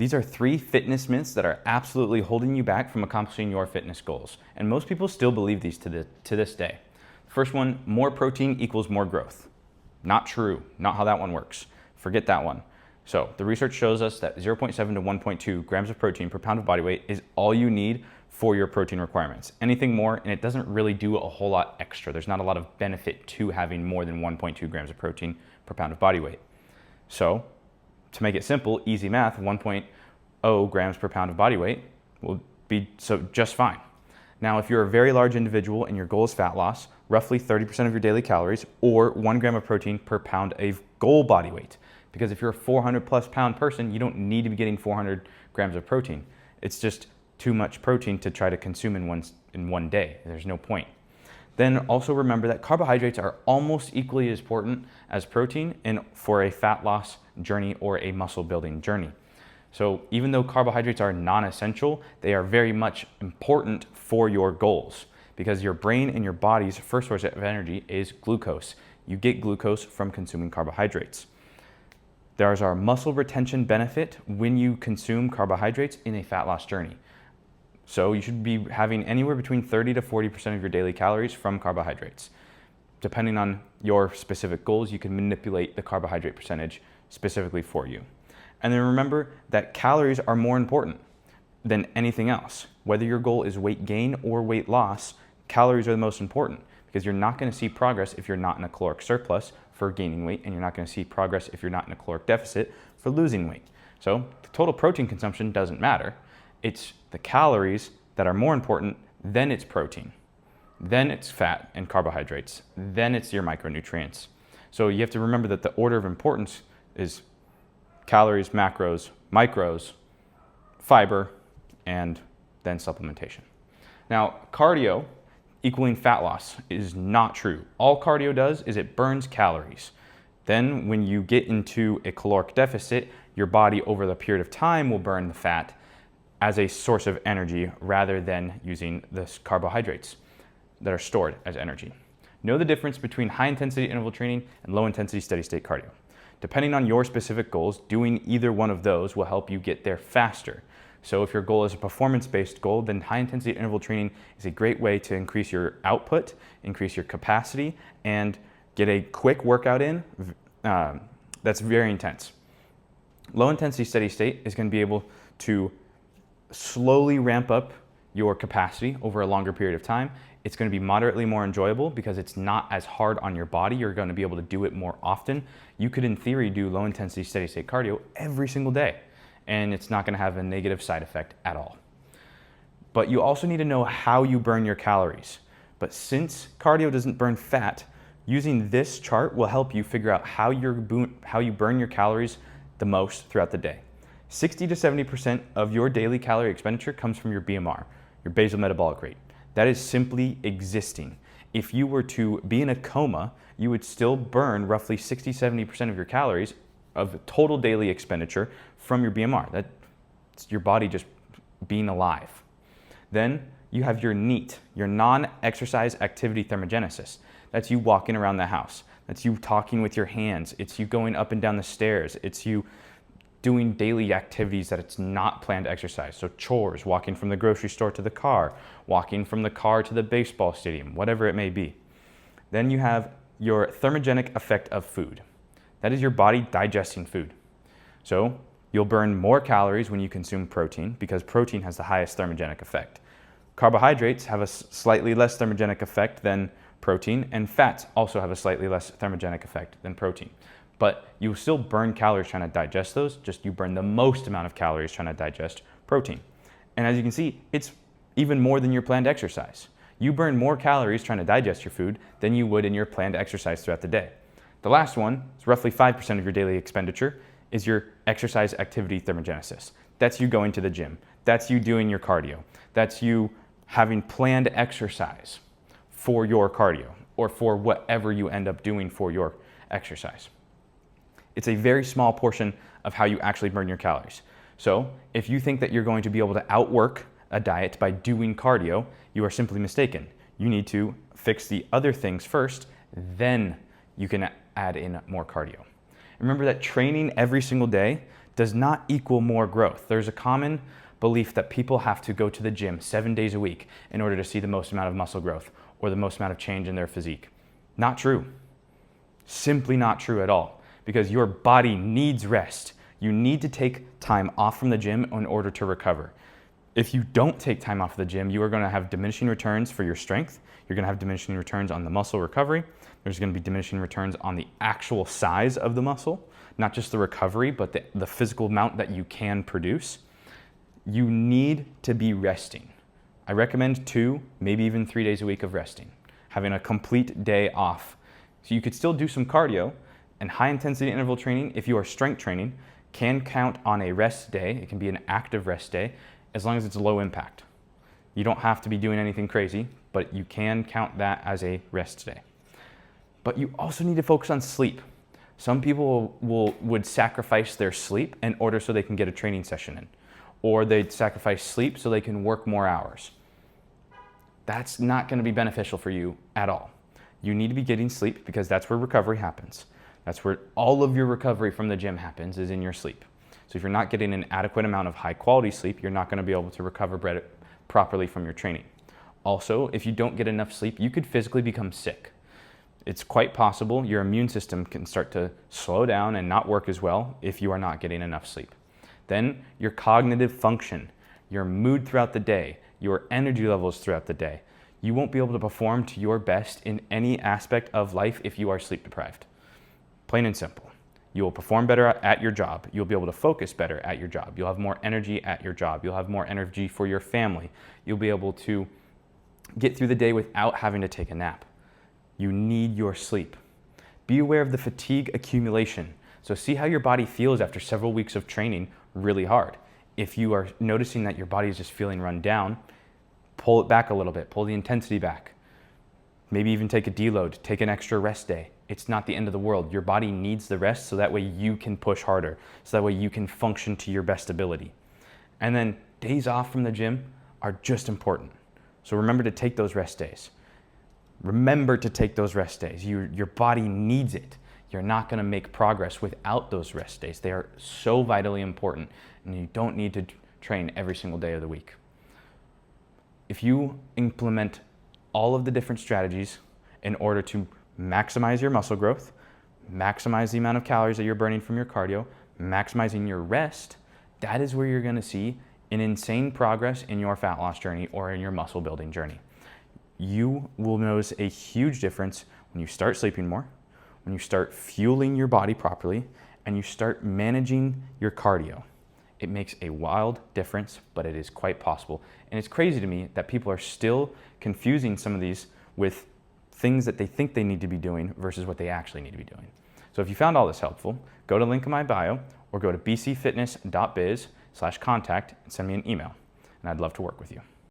These are 3 fitness myths that are absolutely holding you back from accomplishing your fitness goals. And most people still believe these to this day. First one, more protein equals more growth. Not true, not how that one works. Forget that one. So the research shows us that 0.7 to 1.2 grams of protein per pound of body weight is all you need for your protein requirements. Anything more, and it doesn't really do a whole lot extra. There's not a lot of benefit to having more than 1.2 grams of protein per pound of body weight. So to make it simple, easy math, 1.0 grams per pound of body weight will be just fine. Now, if you're a very large individual and your goal is fat loss, roughly 30% of your daily calories or 1 gram of protein per pound of goal body weight. Because if you're a 400 plus pound person, you don't need to be getting 400 grams of protein. It's just too much protein to try to consume in one day. There's no point. Then also remember that carbohydrates are almost equally as important as protein for a fat loss journey or a muscle building journey. So even though carbohydrates are non-essential, they are very much important for your goals because your brain and your body's first source of energy is glucose. You get glucose from consuming carbohydrates. There's our muscle retention benefit when you consume carbohydrates in a fat loss journey. So you should be having anywhere between 30 to 40% of your daily calories from carbohydrates. Depending on your specific goals, you can manipulate the carbohydrate percentage specifically for you. And then remember that calories are more important than anything else. Whether your goal is weight gain or weight loss, calories are the most important because you're not going to see progress if you're not in a caloric surplus for gaining weight, and you're not going to see progress if you're not in a caloric deficit for losing weight. So the total protein consumption doesn't matter. It's the calories that are more important, then it's protein, then it's fat and carbohydrates, then it's your micronutrients. So you have to remember that the order of importance is calories, macros, micros, fiber, and then supplementation. Now, cardio equaling fat loss is not true. All cardio does is it burns calories. Then when you get into a caloric deficit, your body over the period of time will burn the fat as a source of energy rather than using the carbohydrates that are stored as energy. Know the difference between high intensity interval training and low intensity steady state cardio. Depending on your specific goals, doing either one of those will help you get there faster. So if your goal is a performance-based goal, then high intensity interval training is a great way to increase your output, increase your capacity, and get a quick workout in that's very intense. Low intensity steady state is going to be able to slowly ramp up your capacity over a longer period of time. It's going to be moderately more enjoyable because it's not as hard on your body. You're going to be able to do it more often. You could, in theory, do low intensity steady state cardio every single day, and it's not going to have a negative side effect at all. But you also need to know how you burn your calories. But since cardio doesn't burn fat, using this chart will help you figure out how you burn your calories the most throughout the day. 60 to 70% of your daily calorie expenditure comes from your BMR, your basal metabolic rate. That is simply existing. If you were to be in a coma, you would still burn roughly 60-70% of your calories of total daily expenditure from your BMR. That's your body just being alive. Then you have your NEAT, your non-exercise activity thermogenesis. That's you walking around the house. That's you talking with your hands. It's you going up and down the stairs. It's you doing daily activities that it's not planned exercise. So chores, walking from the grocery store to the car, walking from the car to the baseball stadium, whatever it may be. Then you have your thermogenic effect of food. That is your body digesting food. So you'll burn more calories when you consume protein because protein has the highest thermogenic effect. Carbohydrates have a slightly less thermogenic effect than protein, and fats also have a slightly less thermogenic effect than protein. But you still burn calories trying to digest those, just you burn the most amount of calories trying to digest protein. And as you can see, it's even more than your planned exercise. You burn more calories trying to digest your food than you would in your planned exercise throughout the day. The last one is roughly 5% of your daily expenditure is your exercise activity thermogenesis. That's you going to the gym. That's you doing your cardio. That's you having planned exercise for your cardio or for whatever you end up doing for your exercise. It's a very small portion of how you actually burn your calories. So if you think that you're going to be able to outwork a diet by doing cardio, you are simply mistaken. You need to fix the other things first, then you can add in more cardio. Remember that training every single day does not equal more growth. There's a common belief that people have to go to the gym 7 days a week in order to see the most amount of muscle growth or the most amount of change in their physique. Not true. Simply not true at all, because your body needs rest. You need to take time off from the gym in order to recover. If you don't take time off of the gym, you are going to have diminishing returns for your strength. You're going to have diminishing returns on the muscle recovery. There's going to be diminishing returns on the actual size of the muscle, not just the recovery, but the physical amount that you can produce. You need to be resting. I recommend 2, maybe even 3 days a week of resting, having a complete day off. So you could still do some cardio, and high intensity interval training, if you are strength training, can count on a rest day. It can be an active rest day as long as it's low impact. You don't have to be doing anything crazy, but you can count that as a rest day. But you also need to focus on sleep. Some people would sacrifice their sleep in order so they can get a training session in, or they'd sacrifice sleep so they can work more hours. That's not going to be beneficial for you at all. You need to be getting sleep because that's where recovery happens. That's where all of your recovery from the gym happens, is in your sleep. So if you're not getting an adequate amount of high quality sleep, you're not going to be able to recover properly from your training. Also, if you don't get enough sleep, you could physically become sick. It's quite possible your immune system can start to slow down and not work as well if you are not getting enough sleep. Then your cognitive function, your mood throughout the day, your energy levels throughout the day, you won't be able to perform to your best in any aspect of life if you are sleep deprived. Plain and simple. You will perform better at your job. You'll be able to focus better at your job. You'll have more energy at your job. You'll have more energy for your family. You'll be able to get through the day without having to take a nap. You need your sleep. Be aware of the fatigue accumulation. So see how your body feels after several weeks of training really hard. If you are noticing that your body is just feeling run down, pull it back a little bit, pull the intensity back. Maybe even take a deload, take an extra rest day. It's not the end of the world. Your body needs the rest so that way you can push harder, so that way you can function to your best ability. And then days off from the gym are just important. So remember to take those rest days. Remember to take those rest days. Your body needs it. You're not going to make progress without those rest days. They are so vitally important, and you don't need to train every single day of the week. If you implement all of the different strategies in order to maximize your muscle growth, maximize the amount of calories that you're burning from your cardio, maximizing your rest, that is where you're going to see an insane progress in your fat loss journey or in your muscle building journey. You will notice a huge difference when you start sleeping more, when you start fueling your body properly, and you start managing your cardio. It makes a wild difference, but it is quite possible. And it's crazy to me that people are still confusing some of these with things that they think they need to be doing versus what they actually need to be doing. So if you found all this helpful, go to link in my bio or go to Bcfitness.biz/contact and send me an email, and I'd love to work with you.